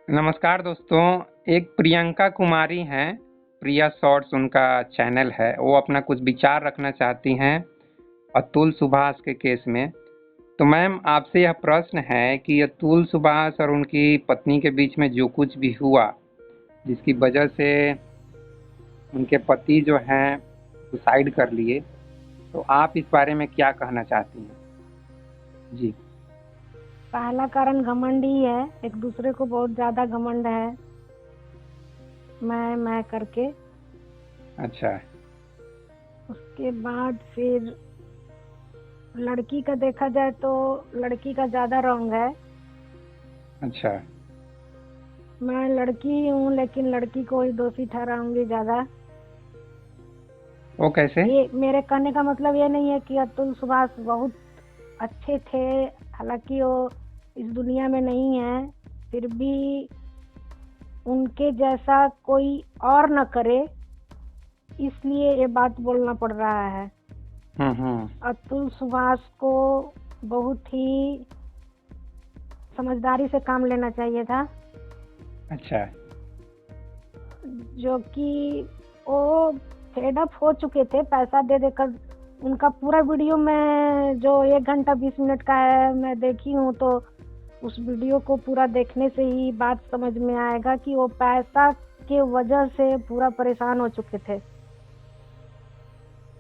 नमस्कार दोस्तों। एक प्रियंका कुमारी हैं, प्रिया शॉर्ट्स उनका चैनल है। वो अपना कुछ विचार रखना चाहती हैं अतुल सुभाष के केस में। तो मैम, आपसे यह प्रश्न है कि अतुल सुभाष और उनकी पत्नी के बीच में जो कुछ भी हुआ, जिसकी वजह से उनके पति जो हैं सुसाइड कर लिए, तो आप इस बारे में क्या कहना चाहती हैं? जी। पहला कारण घमंड ही है। एक दूसरे को बहुत ज्यादा घमंड है, मैं करके। अच्छा। उसके बाद फिर लड़की का देखा जाए तो लड़की का ज्यादा रॉन्ग है। अच्छा। मैं लड़की ही हूँ, लेकिन लड़की को ही दोषी ठहराऊंगी ज्यादा। वो कैसे? ये मेरे कहने का मतलब ये नहीं है कि अतुल सुभाष बहुत अच्छे थे, हालांकि वो इस दुनिया में नहीं है, फिर भी उनके जैसा कोई और न करे, इसलिए ये बात बोलना पड़ रहा है। अतुल सुभाष को बहुत ही समझदारी से काम लेना चाहिए था। अच्छा। जो कि वो फेड अप हो चुके थे पैसा दे देकर। उनका पूरा वीडियो में जो 1 घंटा 20 मिनट का है, मैं देखी हूँ, तो उस वीडियो को पूरा देखने से ही बात समझ में आएगा कि वो पैसा के वजह से पूरा परेशान हो चुके थे।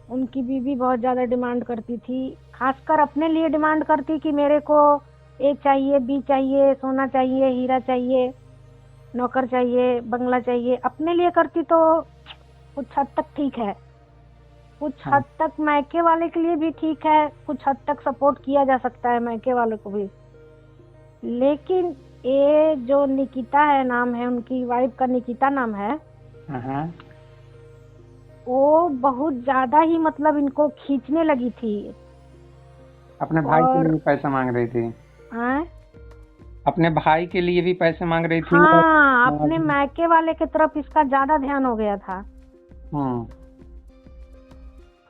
उनकी बीवी बहुत ज्यादा डिमांड करती थी, खासकर अपने लिए डिमांड करती कि मेरे को ए चाहिए, बी चाहिए, सोना चाहिए, हीरा चाहिए, नौकर चाहिए, बंगला चाहिए। अपने लिए करती तो कुछ हद तक ठीक है, कुछ हद तक मायके वाले के लिए भी ठीक है, कुछ हद तक सपोर्ट किया जा सकता है मायके वाले को भी। लेकिन ये जो निकिता है, नाम है उनकी वाइफ का, निकिता नाम है, वो बहुत ज्यादा ही मतलब इनको खींचने लगी थी। अपने भाई के लिए पैसा मांग रही थी। अपने भाई के लिए भी पैसे मांग रही थी। हाँ, अपने मायके वाले की तरफ इसका ज्यादा ध्यान हो गया था।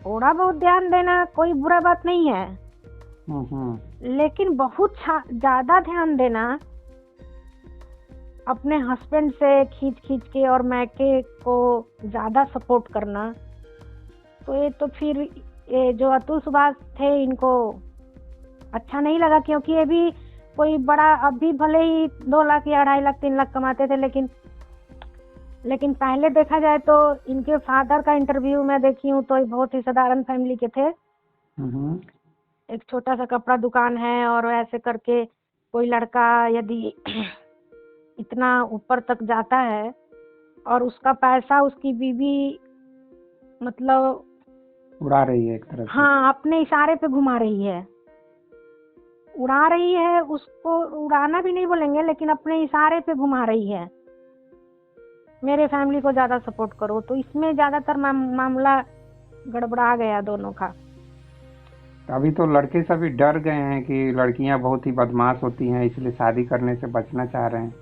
थोड़ा बहुत ध्यान देना कोई बुरा बात नहीं है, लेकिन बहुत ज्यादा ध्यान देना, अपने हस्बैंड से खींच खींच के और मायके को ज्यादा सपोर्ट करना, तो ये तो फिर ये जो अतुल सुभाष थे इनको अच्छा नहीं लगा। क्योंकि ये भी कोई बड़ा, अभी भले ही 2 लाख या 2.5 लाख 3 लाख कमाते थे, लेकिन पहले देखा जाए तो इनके फादर का इंटरव्यू मैं देखी हूँ तो बहुत ही साधारण फैमिली के थे। एक छोटा सा कपड़ा दुकान है, और ऐसे करके कोई लड़का यदि इतना ऊपर तक जाता है और उसका पैसा उसकी बीवी मतलब उड़ा रही है एक तरह से। हाँ, अपने इशारे पे घुमा रही है, उड़ा रही है। उसको उड़ाना भी नहीं बोलेंगे, लेकिन अपने इशारे पे घुमा रही है, मेरे फैमिली को ज्यादा सपोर्ट करो। तो इसमें ज्यादातर मामला गड़बड़ा गया दोनों का। अभी तो लड़के सभी डर गए हैं कि लड़कियां बहुत ही बदमाश होती हैं, इसलिए शादी करने से बचना चाह रहे हैं।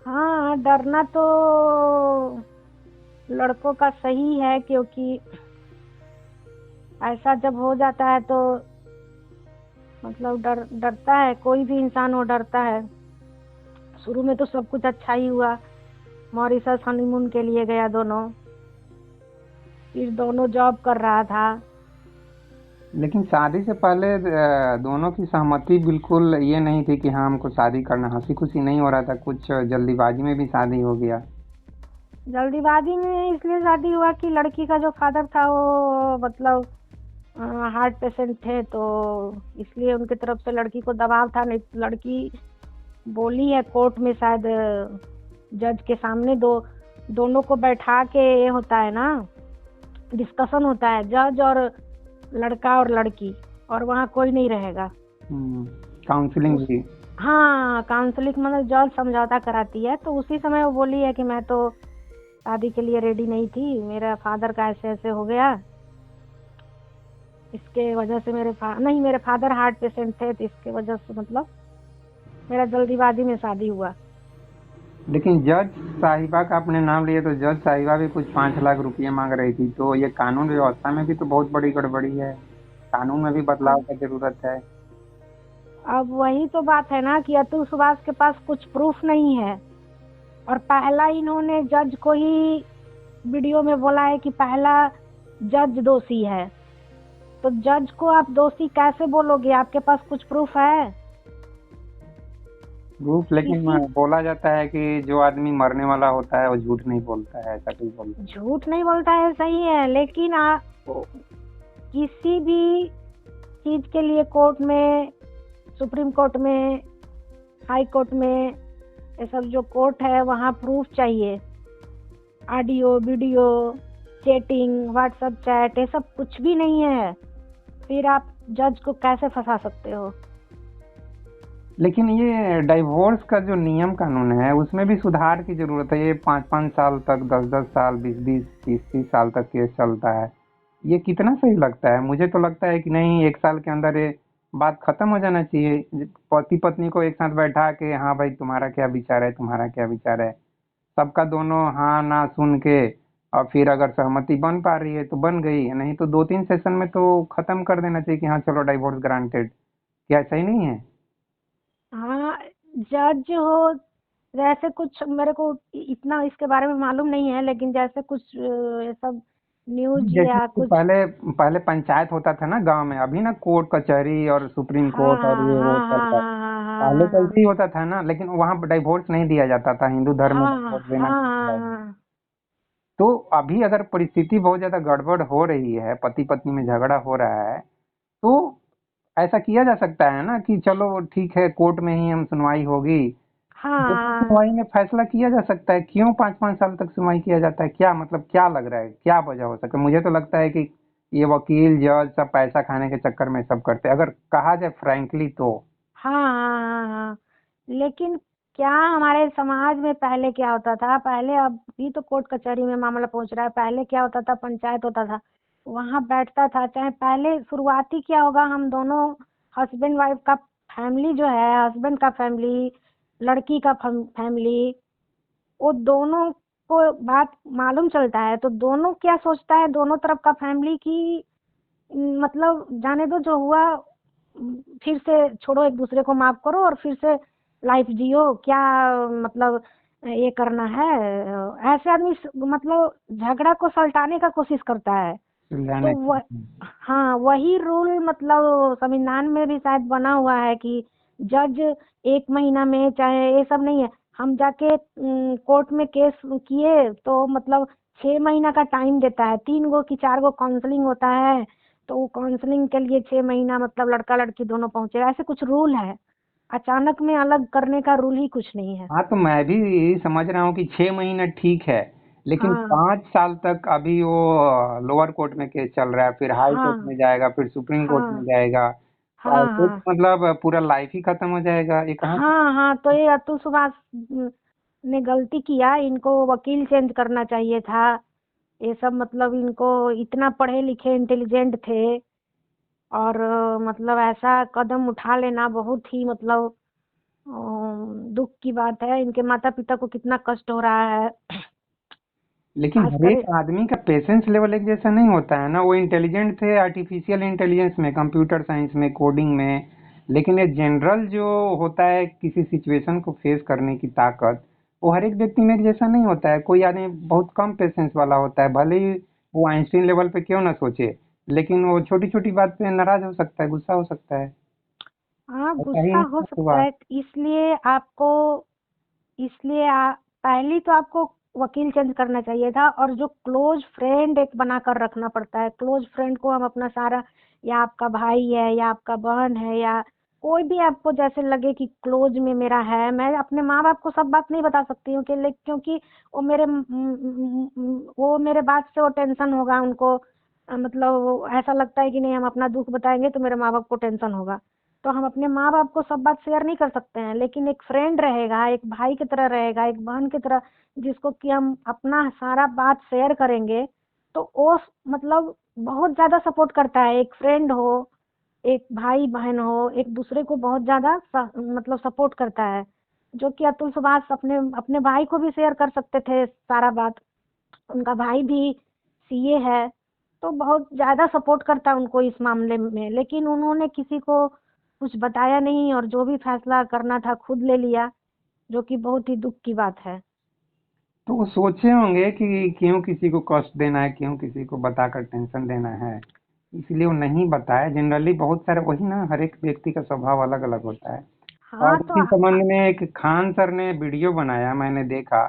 हाँ, डरना तो लड़कों का सही है, क्योंकि ऐसा जब हो जाता है तो मतलब डरता है, कोई भी इंसान वो डरता है। शुरू में तो सब कुछ अच्छा ही हुआ, मॉरिशस हनीमून के लिए गया दोनों, फिर दोनों जॉब कर रहा था। लेकिन शादी से पहले दोनों की सहमति बिल्कुल ये नहीं थी कि हाँ हमको शादी करना। हंसी खुशी नहीं हो रहा था, कुछ जल्दीबाजी में भी शादी हो गया। जल्दीबाजी में इसलिए शादी हुआ कि लड़की का जो फादर था वो मतलब हार्ट पेशेंट थे, तो इसलिए उनकी तरफ से लड़की को दबाव था। नहीं, लड़की बोली है कोर्ट में, शायद जज के सामने, दोनों को बैठा के ये होता है ना, डिस्कशन होता है, जज और लड़का और लड़की, और वहाँ कोई नहीं रहेगा। काउंसलिंग भी। हाँ, काउंसलिंग मतलब जज समझौता कराती है। तो उसी समय वो बोली है कि मैं तो शादी के लिए रेडी नहीं थी, मेरा फादर का ऐसे ऐसे हो गया, इसके वजह से मेरे फादर हार्ट पेशेंट थे, तो इसके वजह से मतलब मेरा जल्दीबाजी में शादी हुआ। लेकिन जज साहिबा का आपने नाम लिया, तो जज साहिबा भी कुछ 5 लाख रुपये मांग रही थी। तो ये कानून व्यवस्था में भी तो बहुत बड़ी गड़बड़ी है, कानून में भी बदलाव की जरूरत है। अब वही तो बात है ना कि अतुल सुभाष के पास कुछ प्रूफ नहीं है, और पहला इन्होंने जज को ही वीडियो में बोला है कि पहला जज दोषी है। तो जज को आप दोषी कैसे बोलोगे? आपके पास कुछ प्रूफ है? प्रूफ, लेकिन किसी बोला जाता है कि जो आदमी मरने वाला होता है वो झूठ नहीं बोलता है, ऐसा कोई बोलता है। झूठ नहीं बोलता है, सही है, लेकिन किसी भी चीज के लिए कोर्ट में, सुप्रीम कोर्ट में, हाई कोर्ट में, ये सब जो कोर्ट है वहाँ प्रूफ चाहिए। Audio, video, chatting, WhatsApp chat, ये सब कुछ भी नहीं है, फिर आप जज को कैसे फंसा सकते हो? लेकिन ये डाइवोर्स का जो नियम कानून है उसमें भी सुधार की जरूरत है। ये 5-5 साल तक, 10-10 साल, 20-20, 30-30 साल तक केस चलता है। ये कितना सही लगता है? मुझे तो लगता है कि नहीं, 1 साल के अंदर ये बात खत्म हो जाना चाहिए। पति पत्नी को एक साथ बैठा के, हाँ भाई तुम्हारा क्या विचार है, तुम्हारा क्या विचार है, सबका दोनों हाँ ना सुन के, और फिर अगर सहमति बन पा रही है तो बन गई, नहीं तो 2-3 सेशन में तो खत्म कर देना चाहिए कि हाँ चलो डाइवोर्स ग्रांटेड। क्या सही नहीं है? हाँ, जज हो, जैसे कुछ मेरे को इतना इसके बारे में मालूम नहीं है, लेकिन जैसे कुछ ये सब न्यूज जैसे या कि कुछ। पहले पहले पंचायत होता था ना गांव में, अभी ना कोर्ट कचहरी और सुप्रीम हाँ कोर्ट और हाँ ये वो हाँ हाँ चलता है। हाँ हाँ पहले हाँ तो हाँ ऐसे ही होता था ना, लेकिन वहां डाइवोर्स नहीं दिया जाता था। हिंदू धर्म में हाँ हाँ डाइवोर्स देना हाँ नहीं हाँ चाहिए। हाँ। तो अभी अगर परिस्थिति बहुत ज्यादा गड़बड़ हो रही है, पति पत्नी में झगड़ा हो रहा है, तो ऐसा किया जा सकता है ना कि चलो ठीक है, कोर्ट में ही हम सुनवाई होगी। हाँ, तो हाँ, सुनवाई में फैसला किया जा सकता है। क्यों 5-5 साल तक सुनवाई किया जाता है? क्या मतलब, क्या लग रहा है, क्या वजह हो सकता है? मुझे तो लगता है कि ये वकील जज सब पैसा खाने के चक्कर में सब करते हैं, अगर कहा जाए फ्रैंकली तो। हाँ, हाँ, हाँ। लेकिन क्या हमारे समाज में पहले क्या होता था? पहले, अभी तो कोर्ट कचहरी में मामला पहुंच रहा है, पहले क्या होता था? पंचायत होता था, वहां बैठता था। चाहे पहले शुरुआती क्या होगा, हम दोनों हस्बैंड वाइफ का फैमिली जो है, हस्बैंड का फैमिली, लड़की का फैमिली, वो दोनों को बात मालूम चलता है, तो दोनों क्या सोचता है, दोनों तरफ का फैमिली की, मतलब जाने दो जो हुआ, फिर से छोड़ो, एक दूसरे को माफ करो और फिर से लाइफ जियो। क्या मतलब ये करना है? ऐसे आदमी मतलब झगड़ा को सलटाने का कोशिश करता है। तो सुलझाने हाँ, वही रूल मतलब संविधान में भी शायद बना हुआ है कि जज 1 महीना में, चाहे ये सब नहीं है, हम जाके कोर्ट में केस किए तो मतलब 6 महीना का टाइम देता है, 3 गो की 4 गो काउंसलिंग होता है, तो वो काउंसलिंग के लिए 6 महीना, मतलब लड़का लड़की दोनों पहुंचे, ऐसे कुछ रूल है। अचानक में अलग करने का रूल ही कुछ नहीं है। हाँ, तो मैं भी यही समझ रहा हूँ कि 6 महीना ठीक है, लेकिन हाँ 5 साल तक अभी वो लोअर कोर्ट में केस चल रहा है, फिर हाई कोर्ट हाँ में जाएगा, फिर सुप्रीम कोर्ट में हाँ जाएगा। तो हाँ ऐसे हाँ तो मतलब पूरा लाइफ ही खत्म हो जाएगा, ये कहाँ से? हाँ हाँ। तो ये अतुल सुभाष ने गलती किया, इनको वकील चेंज करना चाहिए था। ये सब मतलब इनको, इतना पढ़े लिखे इंटेलिजेंट थे, और मतलब ऐसा कदम उठा लेना बहुत ही मतलब दुख की बात है। इनके माता पिता को कितना कष्ट हो रहा है, लेकिन खास हर कर। एक आदमी का पेशेंस लेवल एक जैसा नहीं होता है ना। वो इंटेलिजेंट थे आर्टिफिशियल इंटेलिजेंस में, कंप्यूटर साइंस में, कोडिंग में, लेकिन ये जनरल जो होता है किसी सिचुएशन को फेस करने की ताकत, वो हर एक व्यक्ति में एक जैसा नहीं होता है। कोई आदमी बहुत कम पेशेंस वाला होता है, भले ही वो आइंस्टीन लेवल पे क्यों ना सोचे, लेकिन वो छोटी छोटी बात पे नाराज हो सकता है, गुस्सा हो सकता है। हाँ, ऐसा ही गुस्सा हो नहीं सकता हुआ। है। इसलिए आपको, इसलिए पहली तो आपको वकील चेंज करना चाहिए था, और जो क्लोज फ्रेंड एक बना कर रखना पड़ता है, क्लोज फ्रेंड को हम अपना सारा, या आपका भाई है या आपका बहन है या कोई भी आपको जैसे लगे कि क्लोज में मेरा है। मैं अपने माँ बाप को सब बात नहीं बता सकती हूँ, क्योंकि वो मेरे वो मेरे बात से वो टेंशन होगा उनको, मतलब ऐसा लगता है कि नहीं, हम अपना दुख बताएंगे तो मेरे माँ बाप को टेंशन होगा। तो हम अपने माँ बाप को सब बात शेयर नहीं कर सकते हैं, लेकिन एक फ्रेंड रहेगा, एक भाई की तरह रहेगा, एक बहन की तरह, जिसको कि हम अपना सारा बात शेयर करेंगे, तो वो मतलब बहुत ज्यादा सपोर्ट करता है। एक फ्रेंड हो, एक भाई बहन हो, एक दूसरे को बहुत ज्यादा मतलब सपोर्ट करता है। जो कि अतुल सुभाष अपने अपने भाई को भी शेयर कर सकते थे सारा बात। उनका भाई भी सीए है, तो बहुत ज्यादा सपोर्ट करता है उनको इस मामले में, लेकिन उन्होंने किसी को कुछ बताया नहीं और जो भी फैसला करना था खुद ले लिया, जो कि बहुत ही दुख की बात है। तो वो सोचे होंगे कि क्यों किसी को कष्ट देना है, क्यों किसी को बताकर टेंशन देना है, इसलिए वो नहीं बताया। जनरली बहुत सारे वही ना, हर एक व्यक्ति का स्वभाव अलग अलग होता है। हाँ और तो इसी संबंध में एक खान सर ने वीडियो बनाया, मैंने देखा।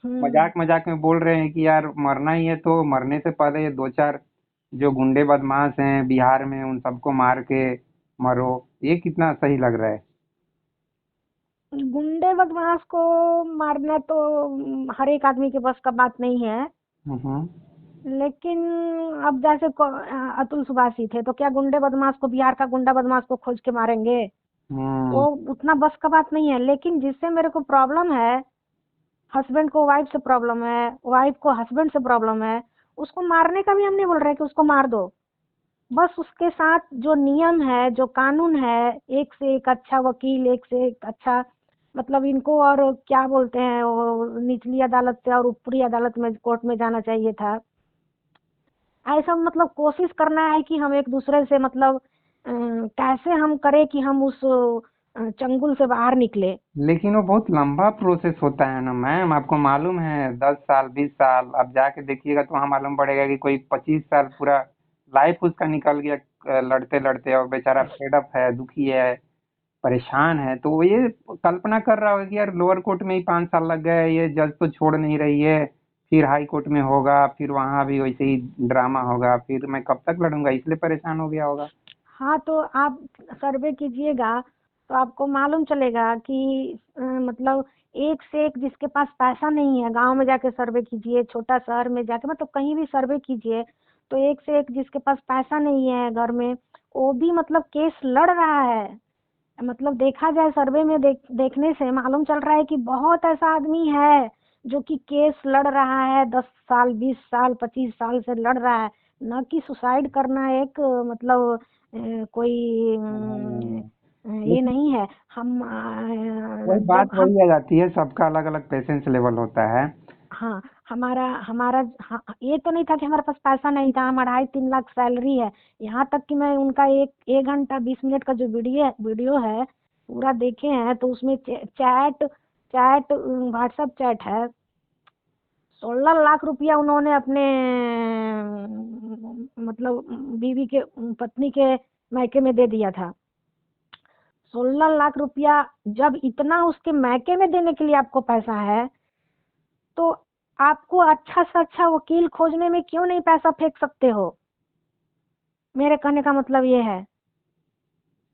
हम्म। मजाक मजाक में बोल रहे हैं कि यार मरना ही है तो मरने से पहले ये दो चार जो गुंडे बदमाश हैं बिहार में उन सबको मार के मरो। ये कितना सही लग रहा है। गुंडे बदमाश को मारना तो हर एक आदमी के बस का बात नहीं है। हम्म। लेकिन अब जैसे अतुल सुभाष ही थे, तो क्या गुंडे बदमाश को, बिहार का गुंडा बदमाश को खोज के मारेंगे? वो हम्म। उतना बस का बात नहीं है। लेकिन जिससे मेरे को प्रॉब्लम है, हस्बैंड को वाइफ से प्रॉब्लम है, वाइफ को हस्बैंड से प्रॉब्लम है, उसको मारने का भी हम नहीं बोल रहे कि उसको मार दो। बस उसके साथ जो नियम है, जो कानून है, एक से एक अच्छा वकील, एक से एक अच्छा, मतलब इनको और क्या बोलते हैं, वो निचली अदालत से और ऊपरी अदालत में, कोर्ट में जाना चाहिए था। ऐसा मतलब कोशिश करना है कि हम एक दूसरे से मतलब कैसे हम करें कि हम उस चंगुल से बाहर निकले। लेकिन वो बहुत लंबा प्रोसेस होता है ना मैम, आपको मालूम है, 10 साल 20 साल अब जाके देखिएगा तो वहाँ मालूम पड़ेगा कि कोई 25 साल पूरा लाइफ उसका निकल गया लड़ते लड़ते, और बेचारा फेडअप है, दुखी है, परेशान है। तो वो ये कल्पना कर रहा होगा कि यार लोअर कोर्ट में ही 5 साल लग गए, ये जज तो छोड़ नहीं रही है, फिर हाई कोर्ट में होगा, फिर वहां भी वैसे ही ड्रामा होगा, फिर मैं कब तक लड़ूंगा, इसलिए परेशान हो गया होगा। हाँ तो आप सर्वे कीजिएगा तो आपको मालूम चलेगा कि मतलब एक से एक जिसके पास पैसा नहीं है, गांव में जाके सर्वे कीजिए, छोटा शहर में जाके, मतलब कहीं भी सर्वे कीजिए, तो एक से एक जिसके पास पैसा नहीं है घर में, वो भी मतलब केस लड़ रहा है। मतलब देखा जाए सर्वे में देखने से मालूम चल रहा है कि बहुत ऐसा आदमी है जो कि केस लड़ रहा है, 10 साल 20 साल 25 साल से लड़ रहा है। न कि सुसाइड करना एक मतलब कोई हम्म। ये लेकिन नहीं है। हम वही बात जब हम, वही आ जाती है, सबका अलग अलग पेशेंस लेवल होता है। हाँ, हमारा हमारा हाँ, ये तो नहीं था कि हमारे पास पैसा नहीं था, हमारा 2.5-3 लाख सैलरी है। यहाँ तक कि मैं उनका एक 1 घंटा 20 मिनट का जो वीडियो है पूरा देखे हैं, तो उसमें चैट चैट व्हाट्सएप चैट है। 16 लाख रुपया उन्होंने अपने मतलब बीवी के, पत्नी के मायके में दे दिया था। 16 लाख रुपया, जब इतना उसके मायके में देने के लिए आपको पैसा है, तो आपको अच्छा से अच्छा वकील खोजने में क्यों नहीं पैसा फेंक सकते हो? मेरे कहने का मतलब ये है।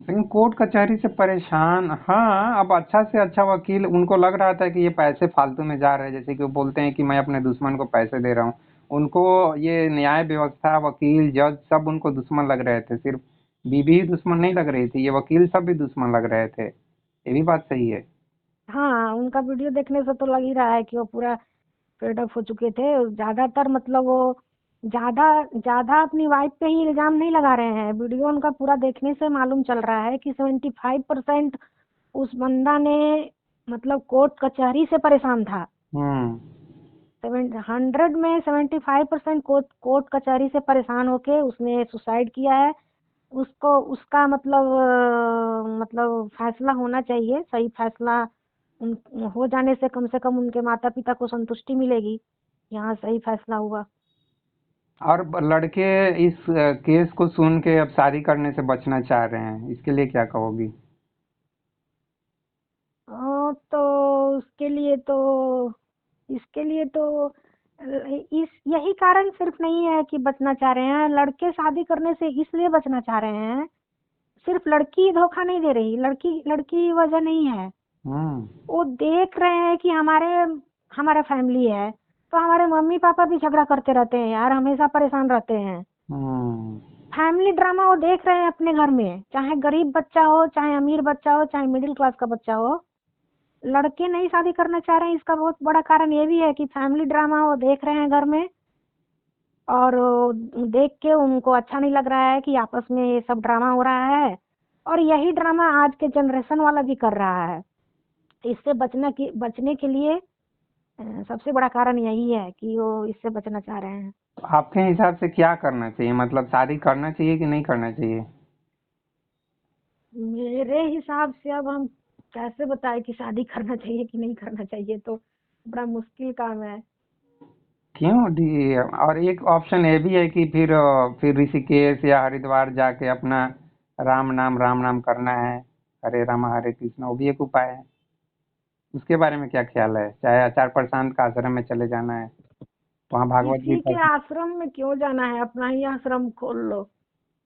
लेकिन कोर्ट कचहरी से परेशान, हाँ, अब अच्छा से अच्छा वकील, उनको लग रहा था कि ये पैसे फालतू में जा रहे हैं, जैसे कि वो बोलते हैं कि मैं अपने दुश्मन को पैसे दे रहा हूँ। उनको ये न्याय व्यवस्था, वकील, जज सब उनको दुश्मन लग रहे थे, सिर्फ बीवी ही दुश्मन नहीं लग रही थी, ये वकील सब भी दुश्मन लग रहे थे। ये भी बात सही है। हाँ, उनका वीडियो देखने से तो लग ही रहा है कि वो पूरा फेड अप हो चुके थे ज्यादातर। मतलब वो ज्यादा ज्यादा अपनी वाइफ पे ही इल्जाम नहीं लगा रहे हैं। वीडियो उनका पूरा देखने से मालूम चल रहा है कि 75% उस बंदा ने मतलब कोर्ट कचहरी से परेशान था। हम्म। 100 में 75% कोर्ट कचहरी से परेशान होके उसने सुसाइड किया है। उसको उसका मतलब मतलब फैसला होना चाहिए, सही फैसला उन हो जाने से कम उनके माता पिता को संतुष्टि मिलेगी, यहाँ सही फैसला हुआ। और लड़के इस केस को सुन के अब शादी करने से बचना चाह रहे हैं, इसके लिए क्या कहोगी? तो उसके लिए तो इसके लिए तो इस यही कारण सिर्फ नहीं है कि बचना चाह रहे हैं। लड़के शादी करने से इसलिए बचना चाह रहे हैं, सिर्फ लड़की धोखा नहीं दे रही, लड़की लड़की वजह नहीं है। हम्म। वो देख रहे हैं कि हमारा फैमिली है, तो हमारे मम्मी पापा भी झगड़ा करते रहते हैं यार, हमेशा परेशान रहते हैं। हम्म। फैमिली ड्रामा वो देख रहे हैं अपने घर में, चाहे गरीब बच्चा हो, चाहे अमीर बच्चा हो, चाहे मिडिल क्लास का बच्चा हो। लड़के नहीं शादी करना चाह रहे हैं, इसका बहुत बड़ा कारण ये भी है कि फैमिली ड्रामा वो देख रहे हैं घर में, और देख के उनको अच्छा नहीं लग रहा है कि आपस में ये सब ड्रामा हो रहा है। और यही ड्रामा आज के जनरेशन वाला भी कर रहा है। इससे बचने के लिए सबसे बड़ा कारण यही है कि वो इससे बचना चाह रहे हैं। तो आपके हिसाब से क्या करना चाहिए, मतलब शादी करना चाहिए कि नहीं करना चाहिए? मेरे हिसाब से अब हम कैसे बताएं कि शादी करना चाहिए कि नहीं करना चाहिए, तो बड़ा मुश्किल काम है। क्यों और एक ऑप्शन ये भी है कि फिर ऋषिकेश या हरिद्वार जाके अपना राम नाम करना है। हरे राम हरे कृष्ण, वो भी एक उपाय है। उसके बारे में क्या ख्याल है? चाहे आचार प्रशांत का आश्रम में चले जाना है, वहाँ भागवत किसी गीता के आश्रम में क्यों जाना है, अपना ही आश्रम खोल लो।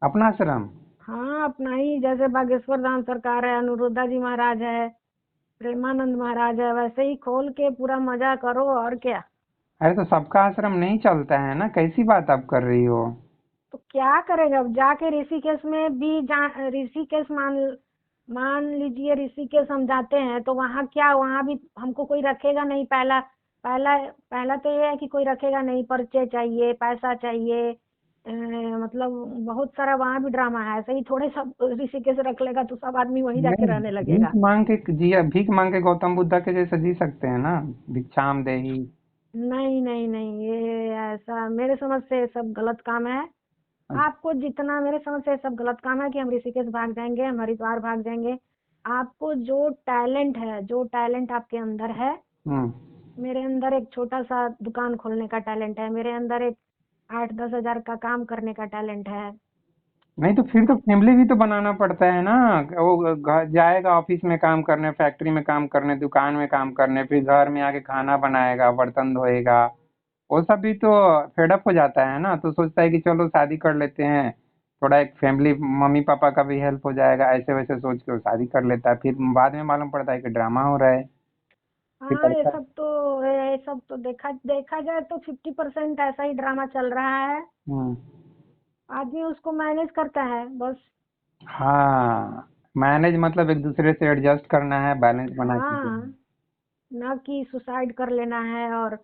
अपना आश्रम। हाँ, अपना ही, जैसे बागेश्वर धाम सरकार है, अनुरुद्धा जी महाराज है, प्रेमानंद महाराज है, वैसे ही खोल के पूरा मजा करो और क्या। अरे तो सबका आश्रम नहीं चलता है ना, कैसी बात आप कर रही हो? तो क्या करेगा, अब जाके ऋषिकेश में भी ऋषिकेश मान मान लीजिए, ऋषिकेश हम जाते हैं तो वहाँ क्या, वहाँ भी हमको कोई रखेगा नहीं। पहला पहला पहला तो ये है कि कोई रखेगा नहीं, परिचय चाहिए, पैसा चाहिए, मतलब बहुत सारा वहाँ भी ड्रामा है। ऐसे ही थोड़े सब ऋषिकेश रख लेगा तो सब आदमी वहीं जाके नहीं, रहने लगेगा। भीख मांग के गौतम बुद्धा के जैसे जी सकते हैं ना। भिक्षाम देही। नहीं नहीं नहीं, ये ऐसा मेरे समझ से सब गलत काम है। आपको जितना, मेरे समझ से सब गलत काम है कि हम ऋषिकेश भाग जाएंगे, हम हरिद्वार भाग जाएंगे। आपको जो टैलेंट है, जो टैलेंट आपके अंदर है, हम्म। मेरे अंदर एक छोटा सा दुकान खोलने का टैलेंट है, मेरे अंदर एक 8-10 हजार का काम करने का टैलेंट है। नहीं तो फिर तो फैमिली भी तो बनाना पड़ता है ना। वो जाएगा ऑफिस में काम करने, फैक्ट्री में काम करने, दुकान में काम करने, फिर घर में आके खाना बनाएगा, बर्तन धोएगा। वो सब भी तो फेडअप हो जाता है ना, तो सोचता है कि चलो शादी कर लेते हैं, थोड़ा एक फैमिली, मम्मी पापा का भी हेल्प हो जाएगा, ऐसे वैसे सोच के वो शादी कर लेता है। फिर बाद में मालूम पड़ता है कि ड्रामा हो रहा है। फिर हाँ, पड़ता है। ये सब तो देखा देखा जाए तो 50% ऐसा ही ड्रामा चल रहा है। हम्म। आदमी उसको मैनेज करता है बस। हाँ, मैनेज मतलब एक दूसरे से एडजस्ट करना है, बैलेंस बना के हाँ, चलना ना कि सुसाइड कर लेना है। और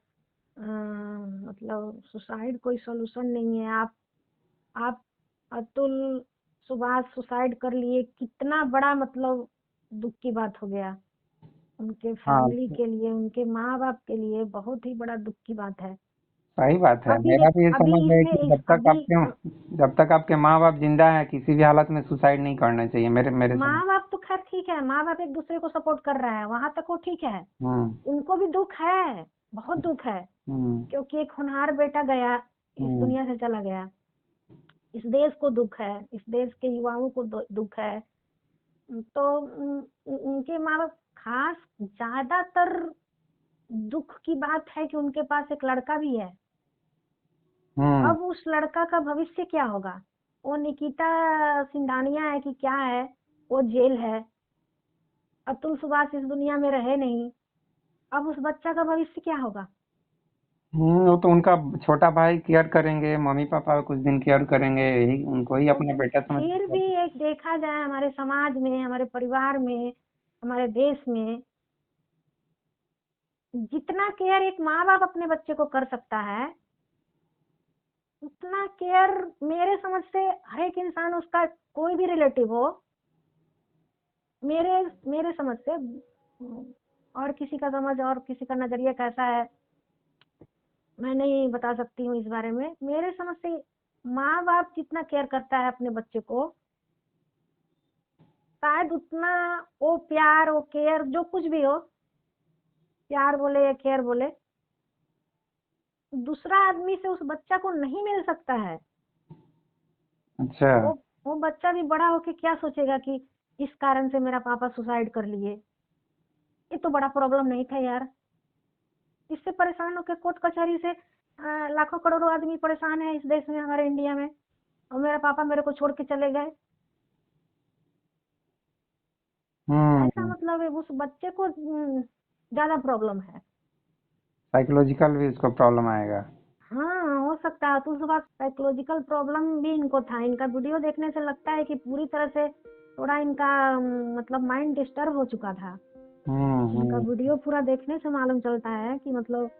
मतलब सुसाइड कोई सोल्यूशन नहीं है। आप अतुल सुभाष सुसाइड कर लिए, कितना बड़ा मतलब दुख की बात हो गया। उनके है। हाँ, फैमिली के लिए, उनके माँ बाप के लिए बहुत ही बड़ा दुख की बात है। सही बात है। अभी मेरा भी ये अभी समझ है इसमें कि अभी जब तक आपके माँ बाप जिंदा है, किसी भी हालत में सुसाइड नहीं करना चाहिए, मेरे मेरे समझ। माँ बाप तो खैर ठीक है, माँ बाप एक दूसरे को सपोर्ट कर रहा है, वहां तक वो ठीक है। हम्म। उनको भी दुख है, बहुत दुख है। हम्म। क्योंकि एक होनहार बेटा गया, इस हम्म। दुनिया से चला गया। इस देश को दुख है, इस देश के युवाओं को दुख है। तो उनके माँ बाप, खास ज्यादातर दुख की बात है कि उनके पास एक लड़का भी है। हम्म। अब उस लड़का का भविष्य क्या होगा? वो निकिता सिंघानिया है कि क्या है, वो जेल है। अतुल सुभाष इस दुनिया में रहे नहीं। अब उस बच्चा का भविष्य क्या होगा? वो तो उनका छोटा भाई केयर करेंगे, मम्मी पापा कुछ दिन केयर करेंगे, यही उनको ही तो अपना बेटा समझ फिर के। भी एक देखा जाए, हमारे समाज में, हमारे परिवार में, हमारे देश में, जितना केयर एक माँ बाप अपने बच्चे को कर सकता है, उतना केयर मेरे समझ से हर एक इंसान, उसका कोई भी रिलेटिव हो, मेरे मेरे समझ से, और किसी का समझ और किसी का नजरिया कैसा है मैं नहीं बता सकती हूँ इस बारे में। मेरे समझ से माँ बाप जितना केयर करता है अपने बच्चे को, शायद उतना वो प्यार, वो केयर, जो कुछ भी हो, प्यार बोले या केयर बोले, दूसरा आदमी से उस बच्चा को नहीं मिल सकता है। अच्छा। वो वो बच्चा भी बड़ा होके क्या सोचेगा कि इस कारण से मेरा पापा सुसाइड कर लिए। ये तो बड़ा प्रॉब्लम नहीं था यार। इससे परेशान होकर कोर्ट कचहरी से लाखों करोड़ों आदमी परेशान है इस देश में, हमारे इंडिया में, और मेरा पापा मेरे को छोड़ के चले गए। ऐसा हम्म। मतलब है उस बच्चे को ज्यादा प्रॉब्लम है। साइकोलॉजिकल भी उसको प्रॉब्लम आएगा। हाँ, हो सकता है। तो उस वक्त साइकोलॉजिकल प्रॉब्लम भी इनको था। इनका वीडियो देखने से लगता है कि पूरी तरह से थोड़ा इनका मतलब माइंड डिस्टर्ब हो चुका था। इनका हम्म। वीडियो पूरा देखने से मालूम चलता है कि मतलब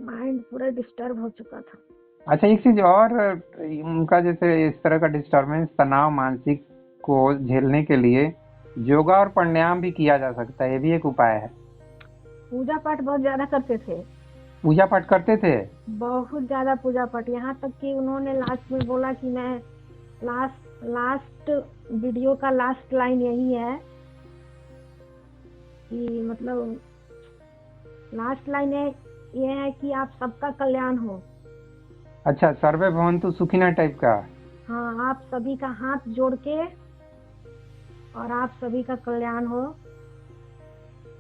माइंड पूरा डिस्टर्ब हो चुका था। अच्छा, एक चीज और, उनका जैसे इस तरह का डिस्टरबेंस, तनाव, मानसिक को झेलने के लिए योगा और प्राणायाम भी किया जा सकता है, ये भी एक उपाय है। पूजा पाठ बहुत ज्यादा करते थे, पूजा पाठ करते थे। बहुत ज्यादा पूजा पाठ। यहाँ तक कि उन्होंने लास्ट में बोला कि मैं लास्ट लास्ट वीडियो का लास्ट लाइन यही है कि मतलब लास्ट लाइन है ये है कि आप सबका कल्याण हो। अच्छा, सर्वे भवन्तु सुखिनः टाइप का। हाँ, आप सभी का हाथ जोड़ के और आप सभी का कल्याण हो।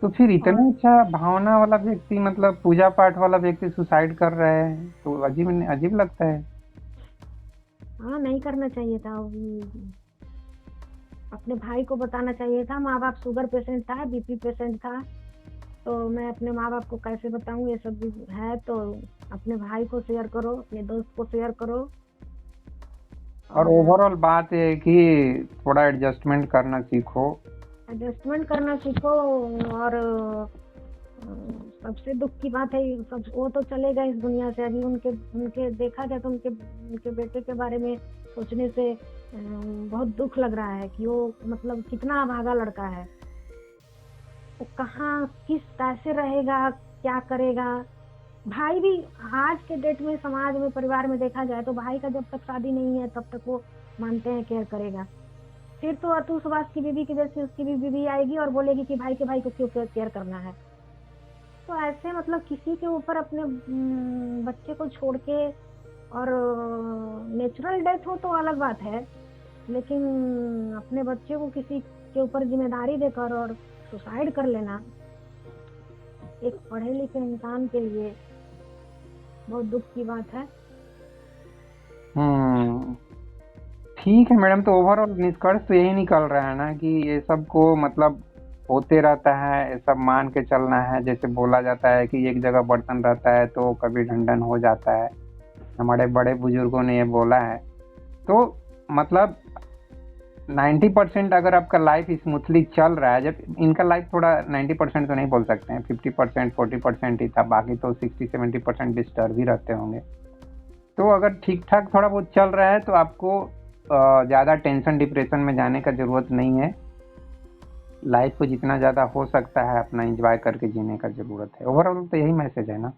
तो फिर इतना और अच्छा भावना वाला व्यक्ति, मतलब पूजा पाठ वाला व्यक्ति सुसाइड कर रहा है, तो अजीब अजीब लगता है। हाँ, नहीं करना चाहिए था। अपने भाई को बताना चाहिए था। माँ बाप शुगर पेशेंट था, बीपी पेशेंट था, तो मैं अपने माँ बाप को कैसे बताऊँ ये सब भी है। तो अपने भाई को शेयर करो, अपने दोस्त को शेयर करो। और और ओवरऑल बात ये है कि थोड़ा एडजस्टमेंट करना सीखो। एडजस्टमेंट करना सीखो। और सबसे दुख की बात है, सब वो तो चले गए इस दुनिया से। अभी उनके उनके देखा जाए तो उनके बेटे के बारे में सोचने से बहुत दुख लग रहा है कि वो मतलब कितना अभागा लड़का है। वो कहाँ किस कैसे रहेगा, क्या करेगा। भाई भी आज के डेट में समाज में परिवार में देखा जाए तो भाई का जब तक शादी नहीं है तब तक वो मानते हैं केयर करेगा। फिर तो अतुल सुभाष की बीवी की वजह से उसकी भी बीवी आएगी और बोलेगी कि भाई को क्यों केयर करना है। तो ऐसे मतलब किसी के ऊपर अपने बच्चे को छोड़ के और नेचुरल डेथ हो तो अलग बात है, लेकिन अपने बच्चे को किसी के ऊपर जिम्मेदारी देकर और सुसाइड कर लेना एक पढ़े लिखे इंसान के लिए बहुत दुख की बात है। हम्म, ठीक है मैडम। तो ओवरऑल निष्कर्ष तो यही निकल रहा है ना कि ये सब को मतलब होते रहता है, ये सब मान के चलना है। जैसे बोला जाता है कि एक जगह बर्तन रहता है तो कभी ढंढन हो जाता है, हमारे बड़े बुजुर्गों ने ये बोला है। तो मतलब 90% अगर आपका लाइफ स्मूथली चल रहा है, जब इनका लाइफ थोड़ा 90% तो नहीं बोल सकते हैं, 50% 40% ही था, बाकी तो 60-70% डिस्टर्ब ही रहते होंगे। तो अगर ठीक ठाक थोड़ा बहुत चल रहा है तो आपको ज़्यादा टेंशन डिप्रेशन में जाने का ज़रूरत नहीं है। लाइफ को जितना ज़्यादा हो सकता है अपना एंजॉय करके जीने का ज़रूरत है। ओवरऑल तो यही मैसेज है ना।